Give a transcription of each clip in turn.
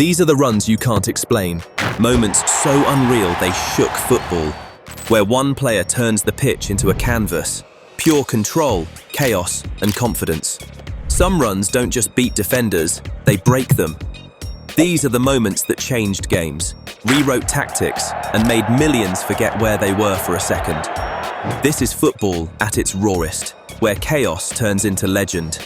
These are the runs you can't explain, moments so unreal they shook football, where one player turns the pitch into a canvas, pure control, chaos, and confidence. Some runs don't just beat defenders, they break them. These are the moments that changed games, rewrote tactics, and made millions forget where they were for a second. This is football at its rawest, where chaos turns into legend.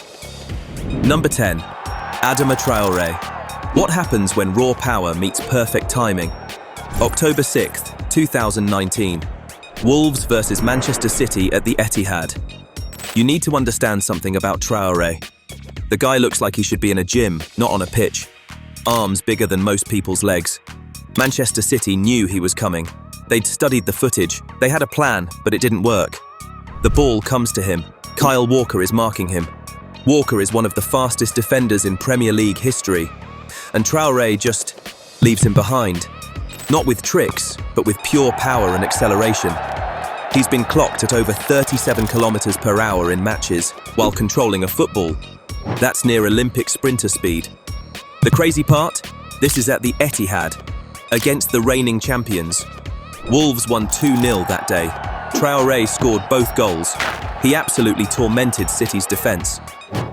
Number 10. Adama Traoré. What happens when raw power meets perfect timing? October 6th, 2019. Wolves versus Manchester City at the Etihad. You need to understand something about Traoré. The guy looks like he should be in a gym, not on a pitch. Arms bigger than most people's legs. Manchester City knew he was coming. They'd studied the footage. They had a plan, but it didn't work. The ball comes to him. Kyle Walker is marking him. Walker is one of the fastest defenders in Premier League history. And Traoré just leaves him behind. Not with tricks, but with pure power and acceleration. He's been clocked at over 37 kilometers per hour in matches while controlling a football. That's near Olympic sprinter speed. The crazy part? This is at the Etihad, against the reigning champions. Wolves won 2-0 that day. Traoré scored both goals. He absolutely tormented City's defense.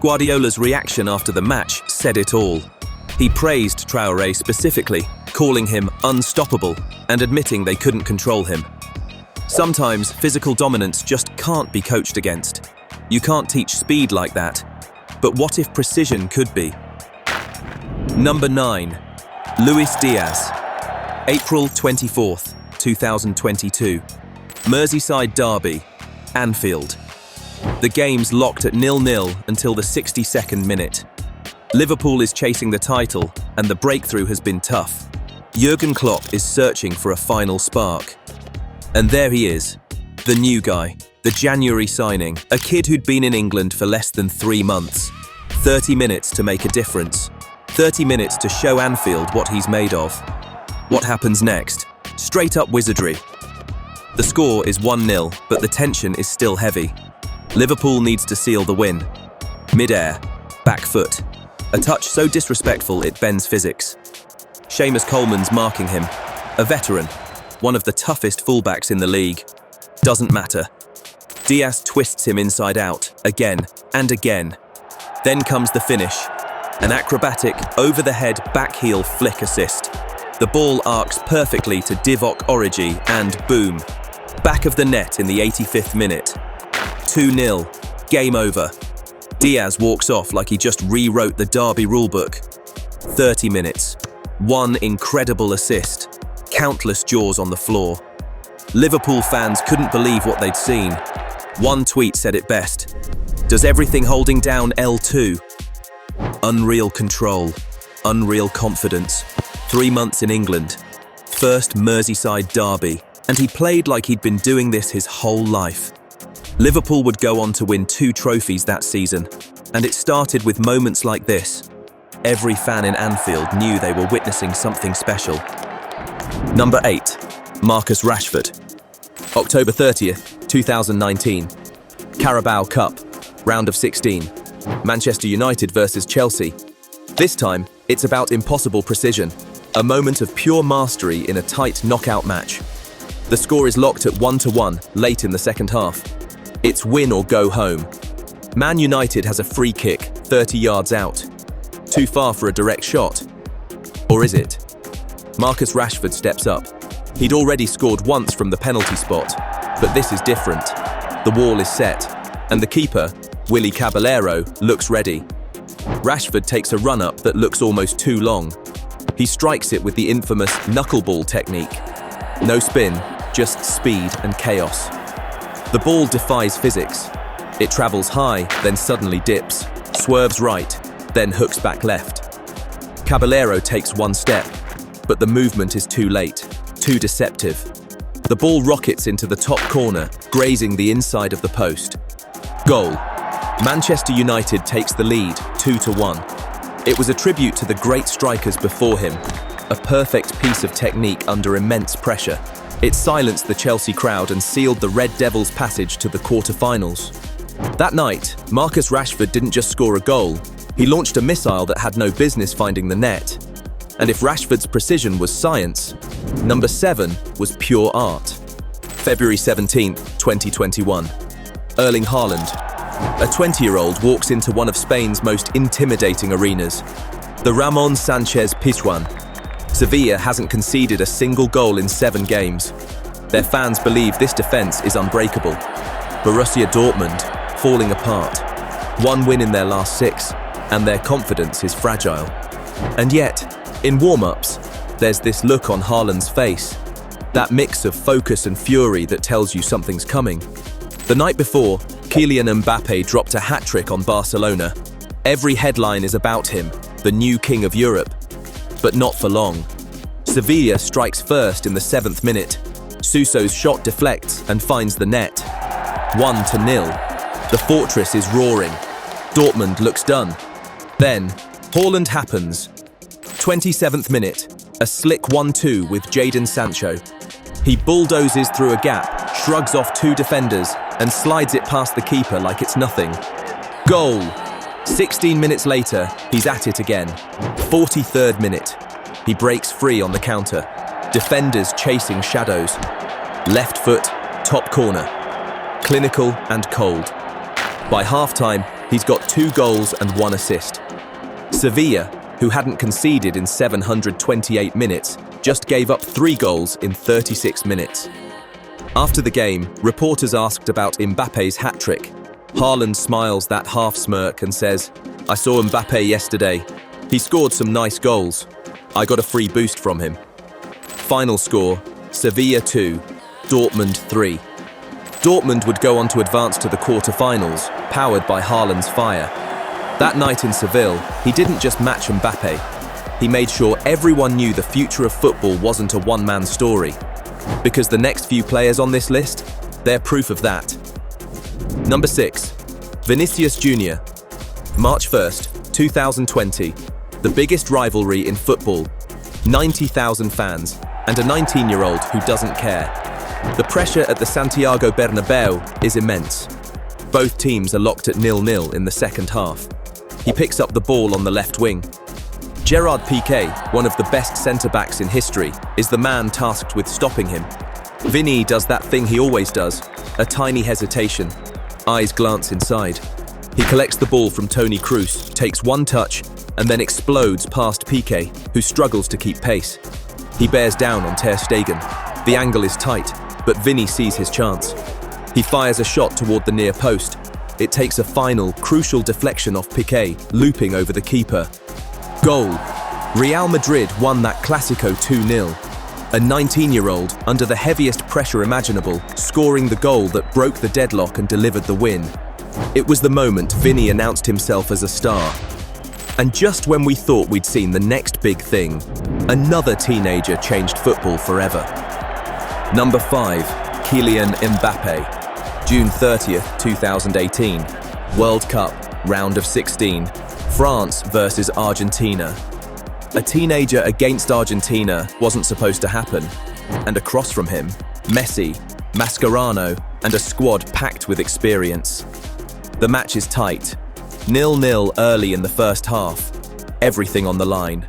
Guardiola's reaction after the match said it all. He praised Traoré specifically, calling him unstoppable and admitting they couldn't control him. Sometimes physical dominance just can't be coached against. You can't teach speed like that. But what if precision could be? Number 9. Luis Diaz. April 24th, 2022. Merseyside derby, Anfield. The game's locked at 0-0 until the 62nd minute. Liverpool is chasing the title, and the breakthrough has been tough. Jurgen Klopp is searching for a final spark. And there he is, the new guy, the January signing, a kid who'd been in England for less than 3 months. 30 minutes to make a difference. 30 minutes to show Anfield what he's made of. What happens next? Straight up wizardry. The score is 1-0, but the tension is still heavy. Liverpool needs to seal the win. Mid-air, back foot. A touch so disrespectful it bends physics. Seamus Coleman's marking him. A veteran, one of the toughest fullbacks in the league. Doesn't matter. Diaz twists him inside out, again and again. Then comes the finish. An acrobatic, over-the-head back-heel flick assist. The ball arcs perfectly to Divock Origi and boom. Back of the net in the 85th minute. 2-0. Game over. Diaz walks off like he just rewrote the derby rulebook. 30 minutes. One incredible assist. Countless jaws on the floor. Liverpool fans couldn't believe what they'd seen. One tweet said it best. Does everything holding down L2? Unreal control. Unreal confidence. 3 months in England. First Merseyside derby. And he played like he'd been doing this his whole life. Liverpool would go on to win 2 trophies that season, and it started with moments like this. Every fan in Anfield knew they were witnessing something special. Number 8. Marcus Rashford. October 30th, 2019. Carabao Cup, round of 16. Manchester United versus Chelsea. This time, it's about impossible precision, a moment of pure mastery in a tight knockout match. The score is locked at 1-1 late in the second half. It's win or go home. Man United has a free kick 30 yards out. Too far for a direct shot. Or is it? Marcus Rashford steps up. He'd already scored once from the penalty spot, but this is different. The wall is set, and the keeper, Willy Caballero, looks ready. Rashford takes a run-up that looks almost too long. He strikes it with the infamous knuckleball technique. No spin, just speed and chaos. The ball defies physics. It travels high, then suddenly dips, swerves right, then hooks back left. Caballero takes one step, but the movement is too late, too deceptive. The ball rockets into the top corner, grazing the inside of the post. Goal. Manchester United takes the lead, 2-1. It was a tribute to the great strikers before him, a perfect piece of technique under immense pressure. It silenced the Chelsea crowd and sealed the Red Devils' passage to the quarter-finals. That night, Marcus Rashford didn't just score a goal, he launched a missile that had no business finding the net. And if Rashford's precision was science, number 7 was pure art. February 17th, 2021. Erling Haaland. A 20-year-old walks into one of Spain's most intimidating arenas, the Ramon Sanchez Pizjuan. Sevilla hasn't conceded a single goal in 7 games. Their fans believe this defense is unbreakable. Borussia Dortmund falling apart. 1 win in their last 6, and their confidence is fragile. And yet, in warm-ups, there's this look on Haaland's face, that mix of focus and fury that tells you something's coming. The night before, Kylian Mbappé dropped a hat-trick on Barcelona. Every headline is about him, the new king of Europe. But not for long. Sevilla strikes first in the 7th minute. Suso's shot deflects and finds the net. 1-0. The fortress is roaring. Dortmund looks done. Then, Haaland happens. 27th minute, a slick 1-2 with Jadon Sancho. He bulldozes through a gap, shrugs off 2 defenders, and slides it past the keeper like it's nothing. Goal! 16 minutes later, he's at it again. 43rd minute. He breaks free on the counter. Defenders chasing shadows. Left foot, top corner. Clinical and cold. By halftime, he's got 2 goals and 1 assist. Sevilla, who hadn't conceded in 728 minutes, just gave up 3 goals in 36 minutes. After the game, reporters asked about Mbappe's hat-trick. Haaland smiles that half-smirk and says, "I saw Mbappe yesterday. He scored some nice goals. I got a free boost from him." Final score, Sevilla 2, Dortmund 3. Dortmund would go on to advance to the quarter-finals, powered by Haaland's fire. That night in Seville, he didn't just match Mbappe. He made sure everyone knew the future of football wasn't a one-man story. Because the next few players on this list, they're proof of that. Number 6, Vinicius Jr. March 1st, 2020. The biggest rivalry in football. 90,000 fans, and a 19-year-old who doesn't care. The pressure at the Santiago Bernabeu is immense. Both teams are locked at 0-0 in the second half. He picks up the ball on the left wing. Gerard Piqué, one of the best centre-backs in history, is the man tasked with stopping him. Vinny does that thing he always does, a tiny hesitation. Eyes glance inside. He collects the ball from Toni Kroos, takes 1 touch, and then explodes past Piqué, who struggles to keep pace. He bears down on Ter Stegen. The angle is tight, but Vinny sees his chance. He fires a shot toward the near post. It takes a final, crucial deflection off Piqué, looping over the keeper. Goal! Real Madrid won that Clásico 2-0. A 19-year-old, under the heaviest pressure imaginable, scoring the goal that broke the deadlock and delivered the win. It was the moment Vinny announced himself as a star. And just when we thought we'd seen the next big thing, another teenager changed football forever. Number 5, Kylian Mbappé. June 30th, 2018. World Cup, round of 16. France versus Argentina. A teenager against Argentina wasn't supposed to happen. And across from him, Messi, Mascherano, and a squad packed with experience. The match is tight. 0-0 early in the first half. Everything on the line.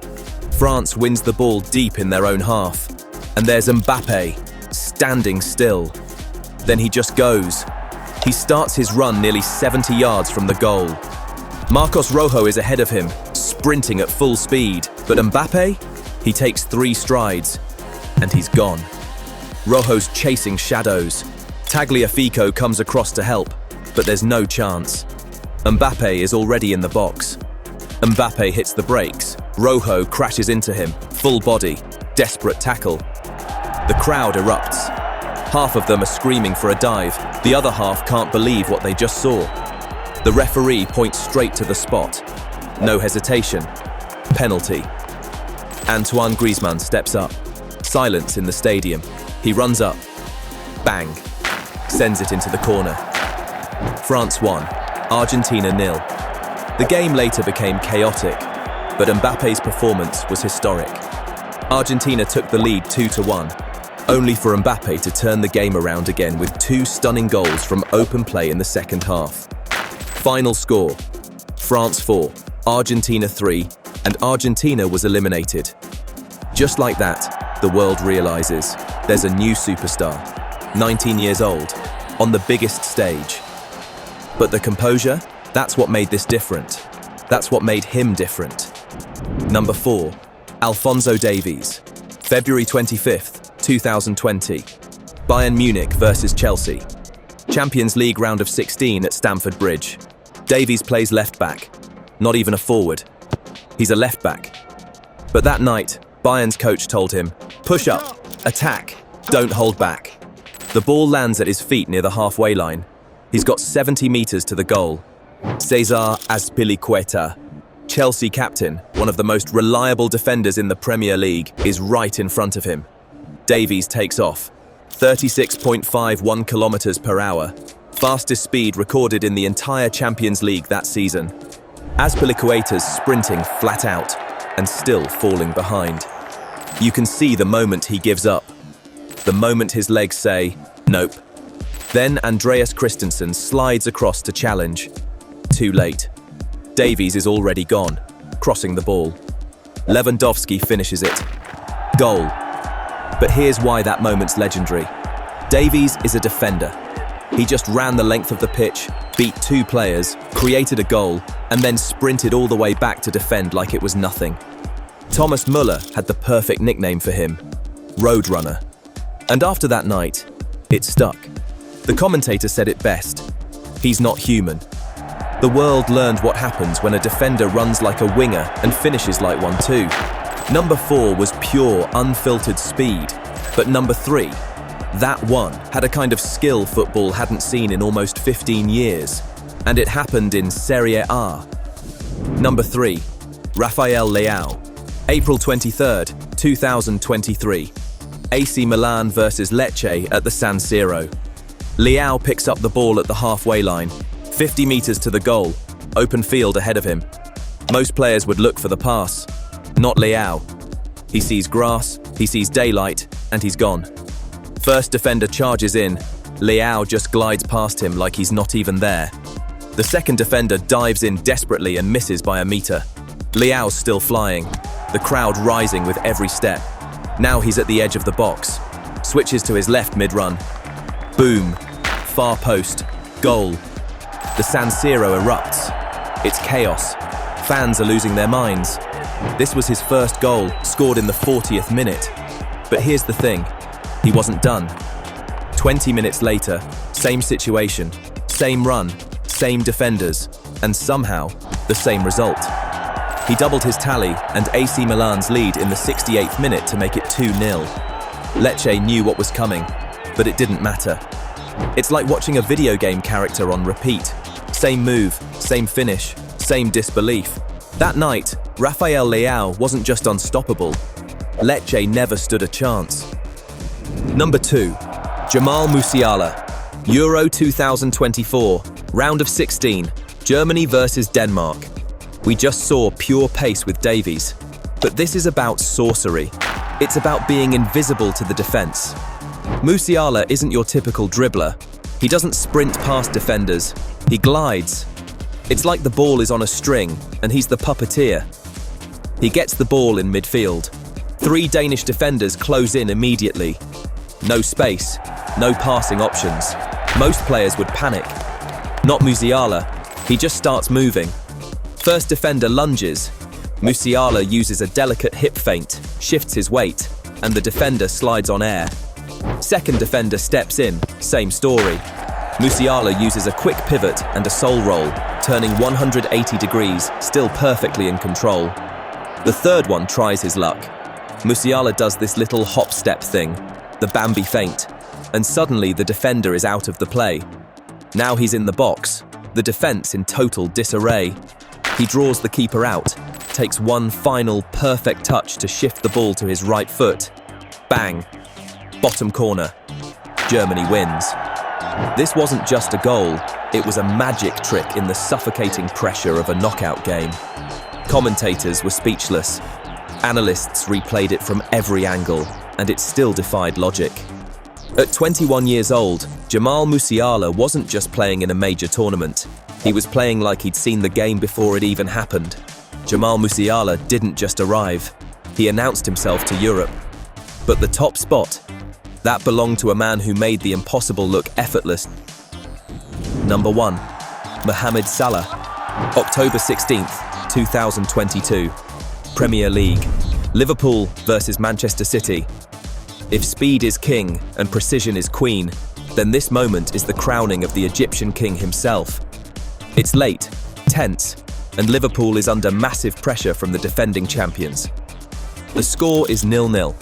France wins the ball deep in their own half. And there's Mbappé, standing still. Then he just goes. He starts his run nearly 70 yards from the goal. Marcos Rojo is ahead of him, sprinting at full speed. But Mbappé? He takes 3 strides. And he's gone. Rojo's chasing shadows. Tagliafico comes across to help, but there's no chance. Mbappé is already in the box. Mbappé hits the brakes. Rojo crashes into him, full body, desperate tackle. The crowd erupts. Half of them are screaming for a dive. The other half can't believe what they just saw. The referee points straight to the spot. No hesitation. Penalty. Antoine Griezmann steps up. Silence in the stadium. He runs up. Bang. Sends it into the corner. France won. Argentina 0. The game later became chaotic, but Mbappe's performance was historic. Argentina took the lead 2-1, only for Mbappe to turn the game around again with 2 stunning goals from open play in the second half. Final score, France 4, Argentina 3, and Argentina was eliminated. Just like that, the world realizes there's a new superstar, 19 years old, on the biggest stage. But the composure, that's what made this different. That's what made him different. Number 4, Alphonso Davies. February 25th, 2020. Bayern Munich versus Chelsea. Champions League round of 16 at Stamford Bridge. Davies plays left back, not even a forward. He's a left back. But that night, Bayern's coach told him, push up, attack, don't hold back. The ball lands at his feet near the halfway line. He's got 70 meters to the goal. Cesar Azpilicueta, Chelsea captain, one of the most reliable defenders in the Premier League, is right in front of him. Davies takes off. 36.51 kilometers per hour, fastest speed recorded in the entire Champions League that season. Azpilicueta's sprinting flat out and still falling behind. You can see the moment he gives up, the moment his legs say, nope. Then Andreas Christensen slides across to challenge. Too late. Davies is already gone, crossing the ball. Lewandowski finishes it. Goal. But here's why that moment's legendary. Davies is a defender. He just ran the length of the pitch, beat 2 players, created a goal, and then sprinted all the way back to defend like it was nothing. Thomas Müller had the perfect nickname for him, Roadrunner. And after that night, it stuck. The commentator said it best. He's not human. The world learned what happens when a defender runs like a winger and finishes like one too. Number 4 was pure, unfiltered speed. But number 3, that one, had a kind of skill football hadn't seen in almost 15 years. And it happened in Serie A. Number 3, Rafael Leão. April 23rd, 2023. AC Milan versus Lecce at the San Siro. Leão picks up the ball at the halfway line, 50 meters to the goal, open field ahead of him. Most players would look for the pass. Not Leão. He sees grass, he sees daylight, and he's gone. First defender charges in. Leão just glides past him like he's not even there. The second defender dives in desperately and misses by a meter. Leão's still flying, the crowd rising with every step. Now he's at the edge of the box. Switches to his left mid-run. Boom. Far post. Goal. The San Siro erupts. It's chaos. Fans are losing their minds. This was his first goal, scored in the 40th minute. But here's the thing, he wasn't done. 20 minutes later, same situation, same run, same defenders, and somehow, the same result. He doubled his tally and AC Milan's lead in the 68th minute to make it 2-0. Lecce knew what was coming, but it didn't matter. It's like watching a video game character on repeat. Same move, same finish, same disbelief. That night, Rafael Leão wasn't just unstoppable. Lecce never stood a chance. Number 2, Jamal Musiala. Euro 2024, round of 16, Germany versus Denmark. We just saw pure pace with Davies. But this is about sorcery. It's about being invisible to the defense. Musiala isn't your typical dribbler. He doesn't sprint past defenders. He glides. It's like the ball is on a string, and he's the puppeteer. He gets the ball in midfield. 3 Danish defenders close in immediately. No space, no passing options. Most players would panic. Not Musiala. He just starts moving. First defender lunges. Musiala uses a delicate hip feint, shifts his weight, and the defender slides on air. Second defender steps in, same story. Musiala uses a quick pivot and a soul roll, turning 180 degrees, still perfectly in control. The third one tries his luck. Musiala does this little hop-step thing, the Bambi feint, and suddenly the defender is out of the play. Now he's in the box, the defense in total disarray. He draws the keeper out, takes one final perfect touch to shift the ball to his right foot. Bang! Bottom corner. Germany wins. This wasn't just a goal, it was a magic trick in the suffocating pressure of a knockout game. Commentators were speechless. Analysts replayed it from every angle, and it still defied logic. At 21 years old, Jamal Musiala wasn't just playing in a major tournament. He was playing like he'd seen the game before it even happened. Jamal Musiala didn't just arrive. He announced himself to Europe. But the top spot, that belonged to a man who made the impossible look effortless. Number 1. Mohamed Salah. October 16th, 2022. Premier League. Liverpool versus Manchester City. If speed is king and precision is queen, then this moment is the crowning of the Egyptian king himself. It's late, tense, and Liverpool is under massive pressure from the defending champions. The score is 0-0.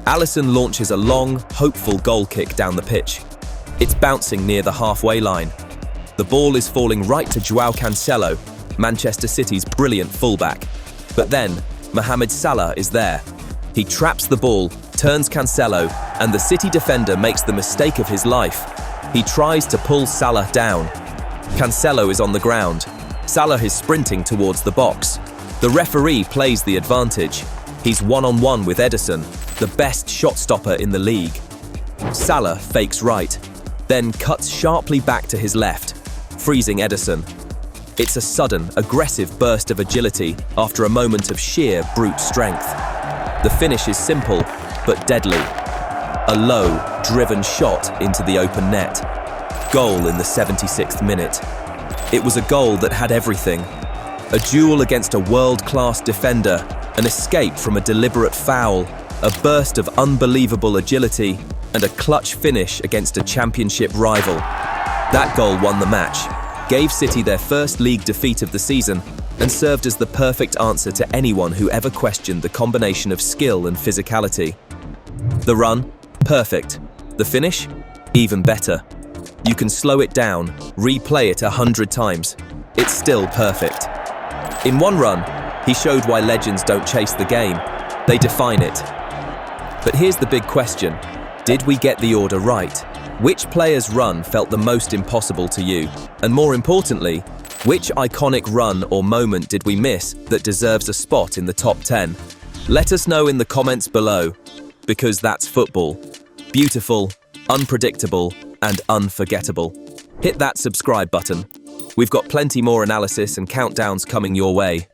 Alisson launches a long, hopeful goal kick down the pitch. It's bouncing near the halfway line. The ball is falling right to João Cancelo, Manchester City's brilliant fullback. But then, Mohamed Salah is there. He traps the ball, turns Cancelo, and the City defender makes the mistake of his life. He tries to pull Salah down. Cancelo is on the ground. Salah is sprinting towards the box. The referee plays the advantage. He's one-on-one with Ederson, the best shot stopper in the league. Salah fakes right, then cuts sharply back to his left, freezing Ederson. It's a sudden, aggressive burst of agility after a moment of sheer brute strength. The finish is simple, but deadly. A low, driven shot into the open net. Goal in the 76th minute. It was a goal that had everything. A duel against a world-class defender, an escape from a deliberate foul, a burst of unbelievable agility, and a clutch finish against a championship rival. That goal won the match, gave City their first league defeat of the season, and served as the perfect answer to anyone who ever questioned the combination of skill and physicality. The run? Perfect. The finish? Even better. You can slow it down, replay it 100 times. It's still perfect. In one run, he showed why legends don't chase the game. They define it. But here's the big question. Did we get the order right? Which player's run felt the most impossible to you? And more importantly, which iconic run or moment did we miss that deserves a spot in the top 10? Let us know in the comments below, because that's football. Beautiful, unpredictable, and unforgettable. Hit that subscribe button. We've got plenty more analysis and countdowns coming your way.